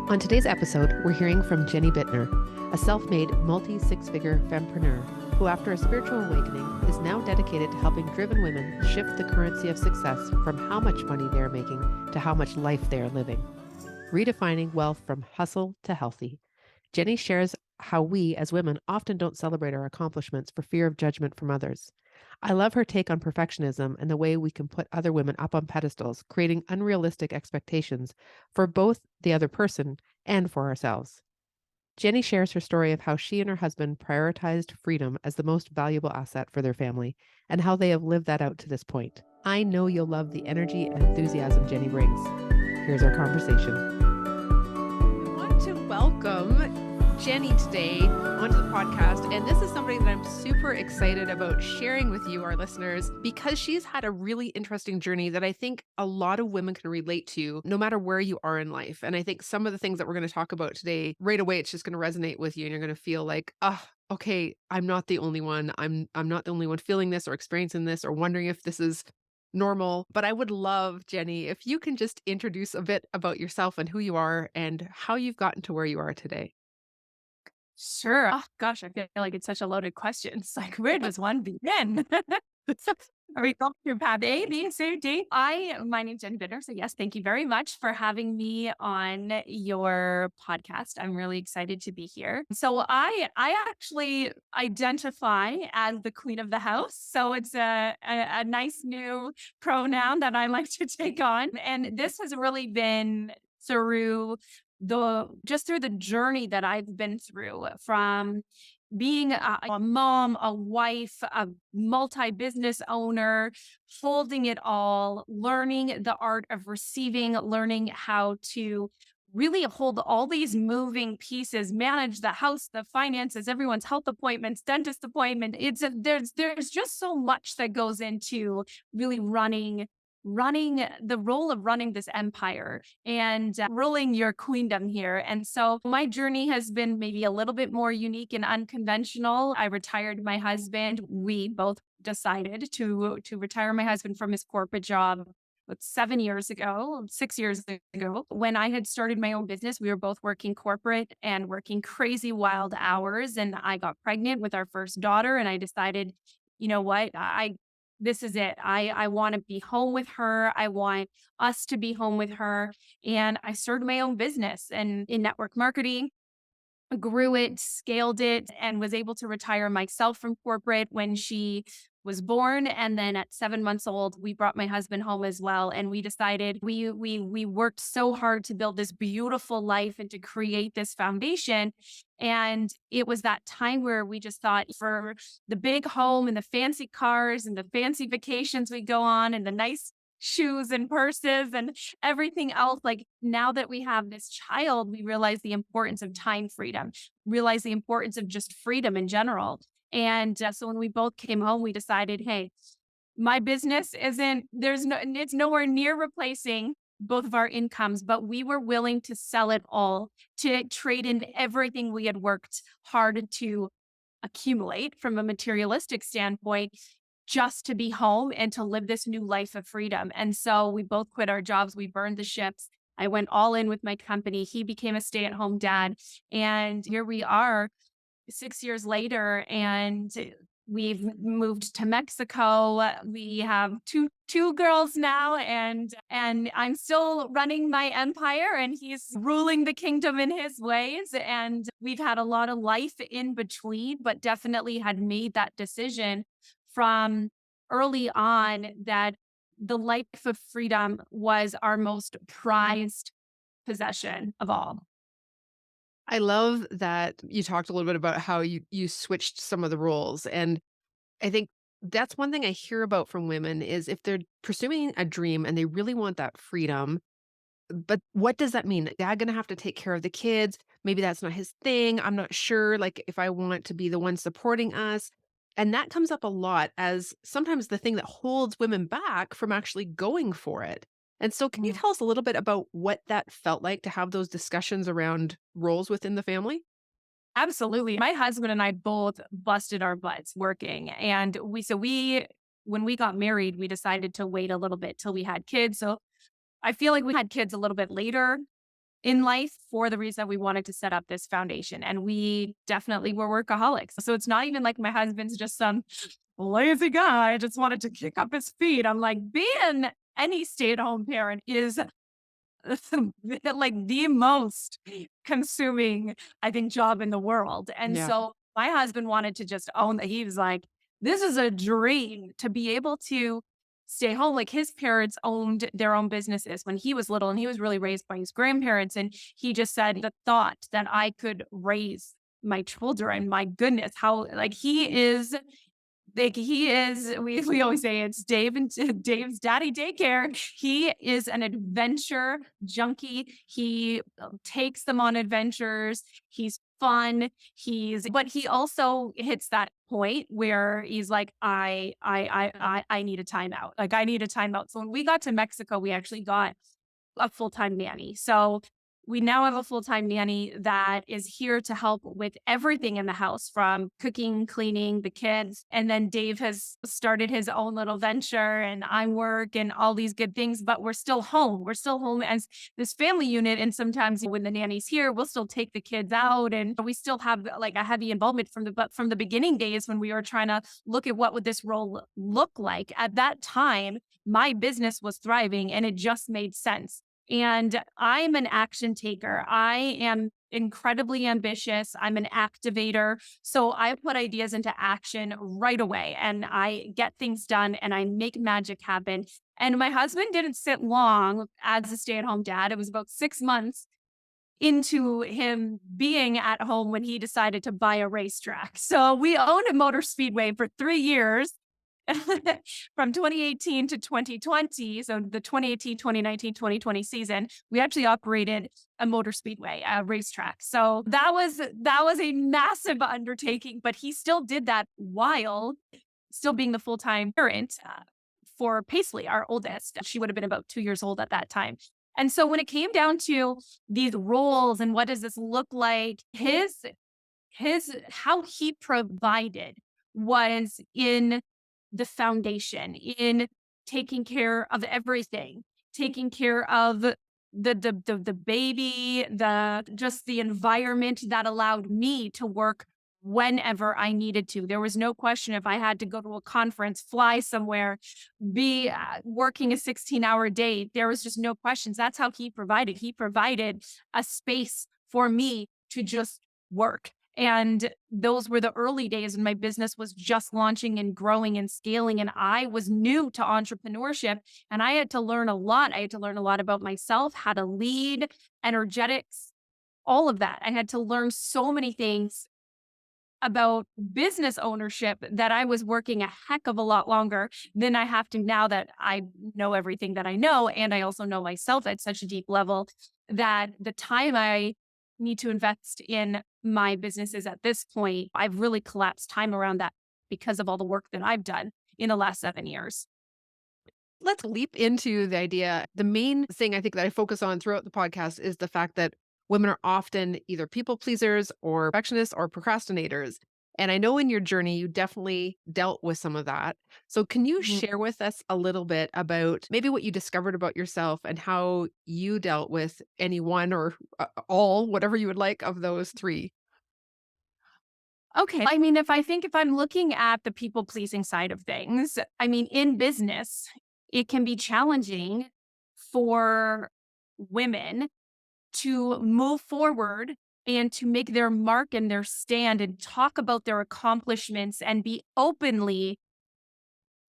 On today's episode, we're hearing from Jenny Bitner, a self-made multi-six-figure fempreneur who, after a spiritual awakening, is now dedicated to helping driven women shift the currency of success from how much money they're making to how much life they are living. Redefining wealth from hustle to healthy. Jenny shares how we, as women, often don't celebrate our accomplishments for fear of judgment from others. I love her take on perfectionism and the way we can put other women up on pedestals, creating unrealistic expectations for both the other person and for ourselves. Jenny shares her story of how she and her husband prioritized freedom as the most valuable asset for their family and how they have lived that out to this point. I know you'll love the energy and enthusiasm Jenny brings. Here's our conversation. I want to welcome Jenny today onto the podcast, and this is somebody that I'm super excited about sharing with you, our listeners, because she's had a really interesting journey that I think a lot of women can relate to, no matter where you are in life. And I think some of the things that we're going to talk about today, right away, it's just going to resonate with you, and you're going to feel like, okay, I'm not the only one. I'm not the only one feeling this or experiencing this or wondering if this is normal. But I would love, Jenny, if you can just introduce a bit about yourself and who you are and how you've gotten to where you are today. Sure. Oh gosh, I feel like it's such a loaded question. It's like, where does one begin? Are we going through path A, B, C, D? My name's Jen Bitner. So yes, thank you very much for having me on your podcast. I'm really excited to be here. So I actually identify as the queen of the house. So it's a nice new pronoun that I like to take on. And this has really been through through the journey that I've been through, from being a mom, a wife, a multi-business owner, holding it all, learning the art of receiving, learning how to really hold all these moving pieces, manage the house, the finances, everyone's health appointments, dentist appointment. There's just so much that goes into really running the role of running this empire and ruling your queendom here. And so my journey has been maybe a little bit more unique and unconventional. I retired my husband. We both decided to retire my husband from his corporate job 6 years ago. When I had started my own business, we were both working corporate and working crazy wild hours. And I got pregnant with our first daughter, and I decided, you know what, this is it. I want to be home with her. I want us to be home with her. And I started my own business and in network marketing, grew it, scaled it, and was able to retire myself from corporate when she was born. And then at 7 months old, we brought my husband home as well. And we decided we worked so hard to build this beautiful life and to create this foundation. And it was that time where we just thought, for the big home and the fancy cars and the fancy vacations we go on and the nice shoes and purses and everything else, like, now that we have this child, we realize the importance of time freedom, realize the importance of just freedom in general. And so when we both came home, we decided, hey, my business it's nowhere near replacing both of our incomes, but we were willing to sell it all, to trade in everything we had worked hard to accumulate from a materialistic standpoint, just to be home and to live this new life of freedom. And so we both quit our jobs. We burned the ships. I went all in with my company. He became a stay-at-home dad. And here we are 6 years later, and we've moved to Mexico. We have two girls now, and I'm still running my empire, and he's ruling the kingdom in his ways. And we've had a lot of life in between, but definitely had made that decision from early on that the life of freedom was our most prized possession of all. I love that you talked a little bit about how you switched some of the roles. And I think that's one thing I hear about from women is if they're pursuing a dream and they really want that freedom, but what does that mean? Dad gonna have to take care of the kids. Maybe that's not his thing. I'm not sure, like, if I want to be the one supporting us. And that comes up a lot as sometimes the thing that holds women back from actually going for it. And so can you tell us a little bit about what that felt like to have those discussions around roles within the family? Absolutely. My husband and I both busted our butts working. And when we got married, we decided to wait a little bit till we had kids. So I feel like we had kids a little bit later in life for the reason that we wanted to set up this foundation. And we definitely were workaholics. So it's not even like my husband's just some lazy guy, just wanted to kick up his feet. I'm like, being any stay-at-home parent is like the most consuming, I think, job in the world. And Yeah. so my husband wanted to just own that. He was like, this is a dream to be able to stay home. Like his parents owned their own businesses when he was little, and he was really raised by his grandparents. And he just said the thought that I could raise my children, my goodness, how like he is, we always say it's Dave and Dave's daddy daycare. He is an adventure junkie. He takes them on adventures. He's fun. But he also hits that point where he's like, I need a timeout. Like I need a timeout. So when we got to Mexico, we actually got a full-time nanny. So we now have a full-time nanny that is here to help with everything in the house from cooking, cleaning, the kids. And then Dave has started his own little venture and I work and all these good things, but we're still home. We're still home as this family unit. And sometimes when the nanny's here, we'll still take the kids out and we still have like a heavy involvement from the beginning days when we were trying to look at what would this role look like. At that time, my business was thriving and it just made sense. And I'm an action taker. I am incredibly ambitious. I'm an activator. So I put ideas into action right away and I get things done and I make magic happen. And my husband didn't sit long as a stay-at-home dad. It was about 6 months into him being at home when he decided to buy a racetrack. So we owned a motor speedway for 3 years. From 2018 to 2020, so the 2018, 2019, 2020 season, we actually operated a motor speedway, a racetrack. So that was a massive undertaking, but he still did that while still being the full-time parent for Paisley, our oldest. She would have been about 2 years old at that time. And so when it came down to these roles and what does this look like, his how he provided was in the foundation, in taking care of everything, taking care of the baby, the just the environment that allowed me to work whenever I needed to. There was no question if I had to go to a conference, fly somewhere, be working a 16-hour day. There was just no questions. That's how he provided. He provided a space for me to just work. And those were the early days when my business was just launching and growing and scaling. And I was new to entrepreneurship and I had to learn a lot. I had to learn a lot about myself, how to lead, energetics, all of that. I had to learn so many things about business ownership that I was working a heck of a lot longer than I have to now that I know everything that I know. And I also know myself at such a deep level that the time I need to invest in my businesses at this point, I've really collapsed time around that because of all the work that I've done in the last 7 years. Let's leap into the idea. The main thing I think that I focus on throughout the podcast is the fact that women are often either people pleasers or perfectionists or procrastinators. And I know in your journey, you definitely dealt with some of that. So, can you Mhm. share with us a little bit about maybe what you discovered about yourself and how you dealt with any one or all, whatever you would like, of those three? Okay. I mean, if I'm looking at the people pleasing side of things, I mean, in business, it can be challenging for women to move forward and to make their mark and their stand and talk about their accomplishments and be openly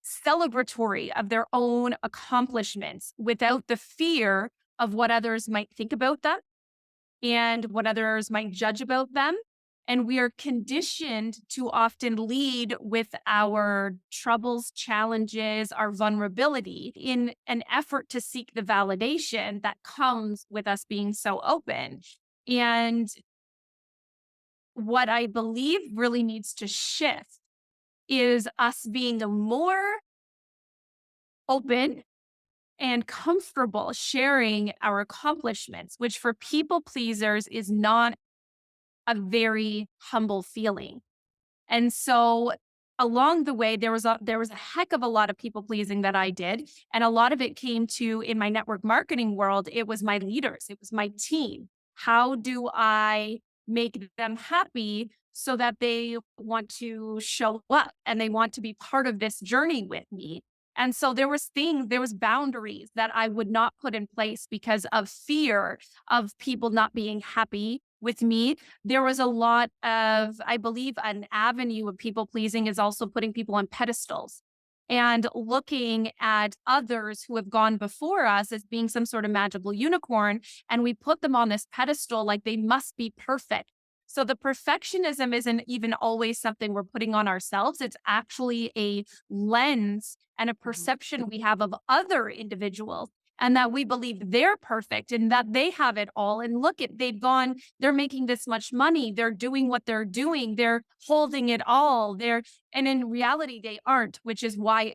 celebratory of their own accomplishments without the fear of what others might think about them and what others might judge about them. And we are conditioned to often lead with our troubles, challenges, our vulnerability in an effort to seek the validation that comes with us being so open. And what I believe really needs to shift is us being more open and comfortable sharing our accomplishments, which for people pleasers is not a very humble feeling. And so along the way, there was a heck of a lot of people pleasing that I did. And a lot of it came to in my network marketing world, it was my leaders, it was my team. How do I make them happy so that they want to show up and they want to be part of this journey with me? And so there was boundaries that I would not put in place because of fear of people not being happy with me. There was a lot of, I believe, an avenue of people pleasing is also putting people on pedestals and looking at others who have gone before us as being some sort of magical unicorn. And we put them on this pedestal like they must be perfect. So the perfectionism isn't even always something we're putting on ourselves. It's actually a lens and a perception we have of other individuals, and that we believe they're perfect and that they have it all. And look at, they're making this much money. They're doing what they're doing. They're holding it all. And in reality, they aren't, which is why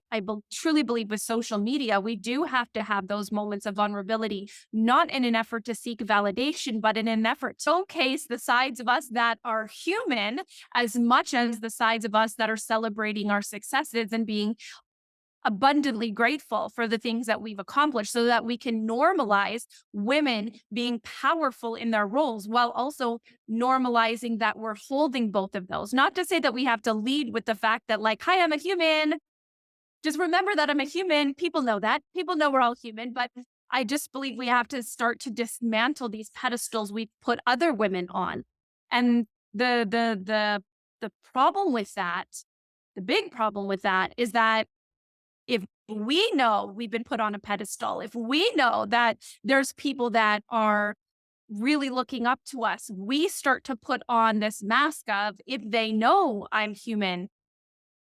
truly believe with social media, we do have to have those moments of vulnerability, not in an effort to seek validation, but in an effort to showcase the sides of us that are human as much as the sides of us that are celebrating our successes and being abundantly grateful for the things that we've accomplished so that we can normalize women being powerful in their roles while also normalizing that we're holding both of those. Not to say that we have to lead with the fact that, like, hi, I'm a human. Just remember that I'm a human. People know that. People know we're all human, but I just believe we have to start to dismantle these pedestals we put other women on. And the problem with that, the big problem with that is that if we know we've been put on a pedestal, if we know that there's people that are really looking up to us, we start to put on this mask of, if they know I'm human,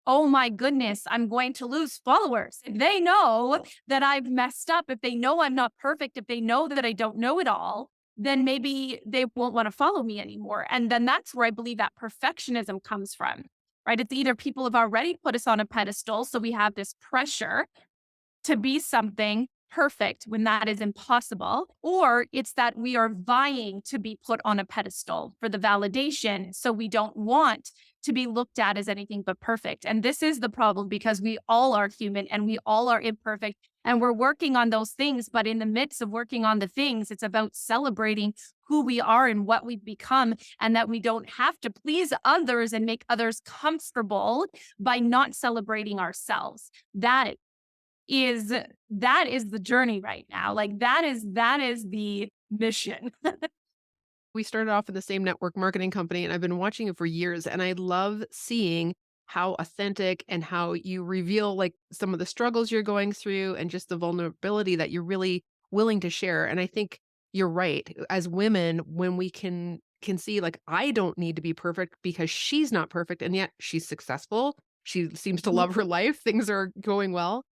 oh my goodness, I'm going to lose followers. If they know that I've messed up, if they know I'm not perfect, if they know that I don't know it all, then maybe they won't want to follow me anymore. And then that's where I believe that perfectionism comes from, right? It's either people have already put us on a pedestal, so we have this pressure to be something perfect when that is impossible, or it's that we are vying to be put on a pedestal for the validation. So we don't want to be looked at as anything but perfect. And this is the problem because we all are human and we all are imperfect and we're working on those things. But in the midst of working on the things, it's about celebrating who we are and what we've become, and that we don't have to please others and make others comfortable by not celebrating ourselves. Is that is the journey right now. Like that is the mission. We started off in the same network marketing company, and I've been watching it for years. And I love seeing how authentic and how you reveal like some of the struggles you're going through and just the vulnerability that you're really willing to share. And I think you're right. As women, when we can see like I don't need to be perfect because she's not perfect, and yet she's successful. She seems to love her life. Things are going well.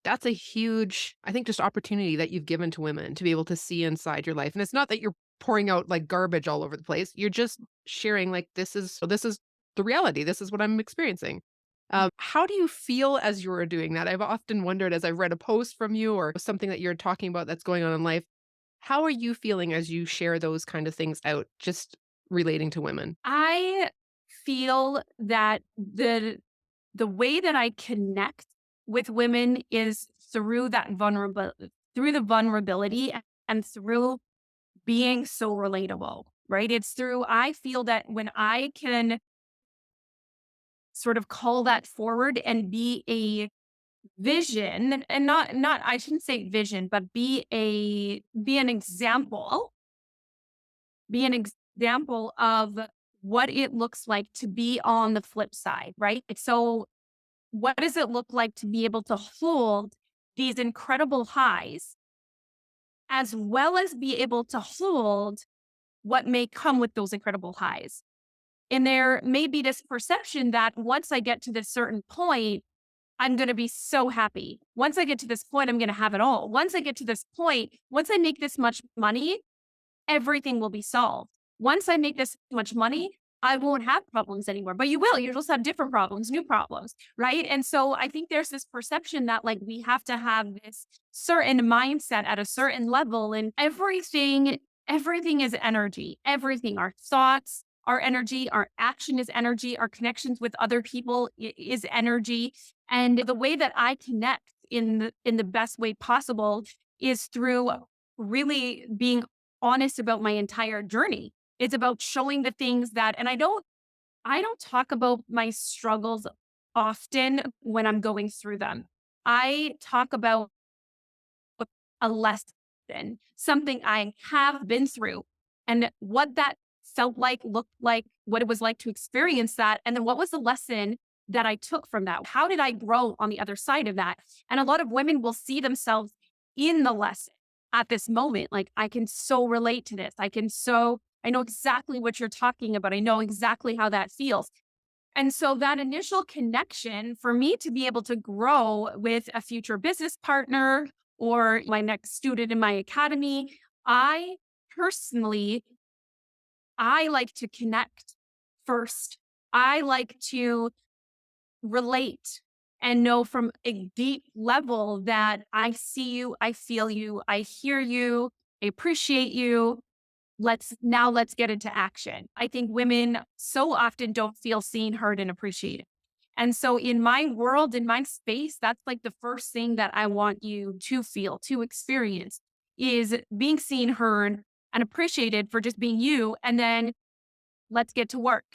That's a huge, I think, just opportunity that you've given to women to be able to see inside your life. And it's not that you're pouring out like garbage all over the place. You're just sharing like this is the reality. This is what I'm experiencing. How do you feel as you're doing that? I've often wondered as I've read a post from you or something that you're talking about that's going on in life. How are you feeling as you share those kind of things out, just relating to women? I feel that the way that I connect with women is through through the vulnerability and through being so relatable, right? It's through, I feel that when I can sort of call that forward and be a vision and not I shouldn't say vision, but be an example of what it looks like to be on the flip side, right? So what does it look like to be able to hold these incredible highs as well as be able to hold what may come with those incredible highs? And there may be this perception that once I get to this certain point, I'm going to be so happy. Once I get to this point, I'm going to have it all. Once I get to this point, once I make this much money, everything will be solved. Once I make this much money, I won't have problems anymore. But you will. You'll just have different problems, new problems, right? And so I think there's this perception that like we have to have this certain mindset at a certain level, and everything is energy. Everything, our thoughts, our energy, our action is energy, our connections with other people is energy. And the way that I connect in the best way possible is through really being honest about my entire journey. It's about showing the things that, and I don't talk about my struggles often when I'm going through them. I talk about a lesson, something I have been through, and what that felt like, looked like, what it was like to experience that. And then what was the lesson that I took from that? How did I grow on the other side of that? And a lot of women will see themselves in the lesson at this moment. Like, I can so relate to this. I know exactly what you're talking about. I know exactly how that feels. And so that initial connection for me to be able to grow with a future business partner or my next student in my academy, I personally, I like to connect first. I like to relate and know from a deep level that I see you, I feel you, I hear you, I appreciate you. Let's get into action. I think women so often don't feel seen, heard, and appreciated. And so in my world, in my space, that's like the first thing that I want you to feel, to experience is being seen, heard, and appreciated for just being you. And then let's get to work.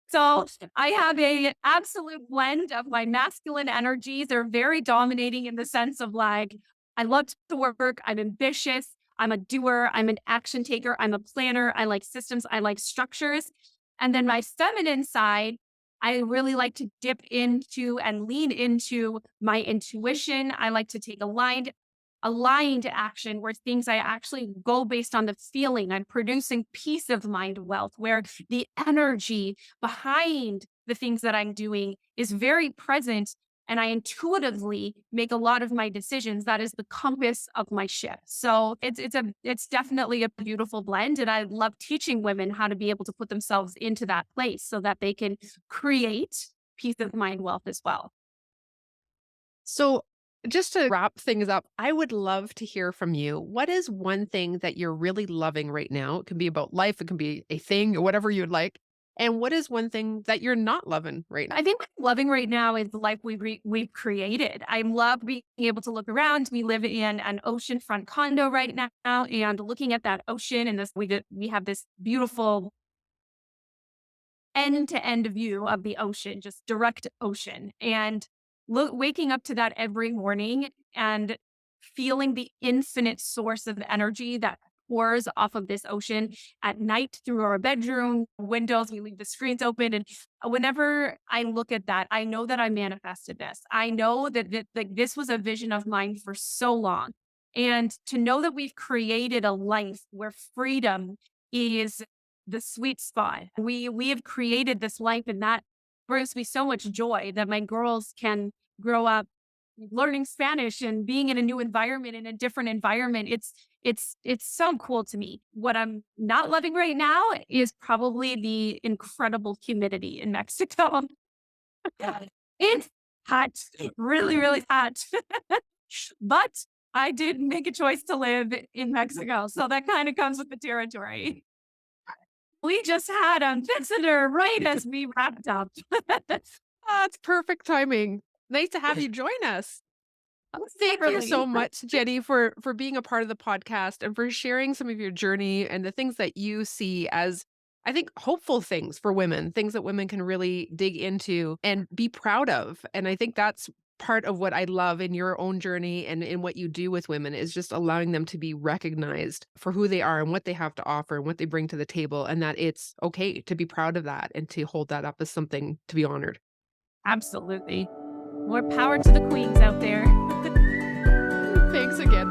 So I have a absolute blend of my masculine energies. They're very dominating in the sense of like, I love to work. I'm ambitious. I'm a doer. I'm an action taker. I'm a planner. I like systems. I like structures. And then my feminine side, I really like to dip into and lean into my intuition. I like to take aligned action where things I actually go based on the feeling. I'm producing peace of mind wealth, where the energy behind the things that I'm doing is very present. And I intuitively make a lot of my decisions. That is the compass of my ship. So it's definitely a beautiful blend. And I love teaching women how to be able to put themselves into that place so that they can create peace of mind wealth as well. So, just to wrap things up, I would love to hear from you. What is one thing that you're really loving right now? It can be about life, it can be a thing, or whatever you'd like. And what is one thing that you're not loving right now? I think what I'm loving right now is the life we've created. I love being able to look around. We live in an oceanfront condo right now, and looking at that ocean and we have this beautiful end to end view of the ocean, just direct ocean. And waking up to that every morning and feeling the infinite source of energy that pours off of this ocean at night through our bedroom windows. We leave the screens open. And whenever I look at that, I know that I manifested this. I know that like this was a vision of mine for so long. And to know that we've created a life where freedom is the sweet spot. We have created this life, and that brings me so much joy that my girls can grow up learning Spanish and being in a new environment, in a different environment. It's so cool to me. What I'm not loving right now is probably the incredible humidity in Mexico. It's hot, really, really hot. But I did make a choice to live in Mexico. So that kind of comes with the territory. We just had a visitor right as we wrapped up. It's perfect timing. Nice to have you join us. Thank you so much, Jenny, for being a part of the podcast and for sharing some of your journey and the things that you see as, I think, hopeful things for women, things that women can really dig into and be proud of. And I think that's part of what I love in your own journey and in what you do with women is just allowing them to be recognized for who they are and what they have to offer and what they bring to the table, and that it's okay to be proud of that and to hold that up as something to be honored. Absolutely. More power to the queens out there. Thanks again.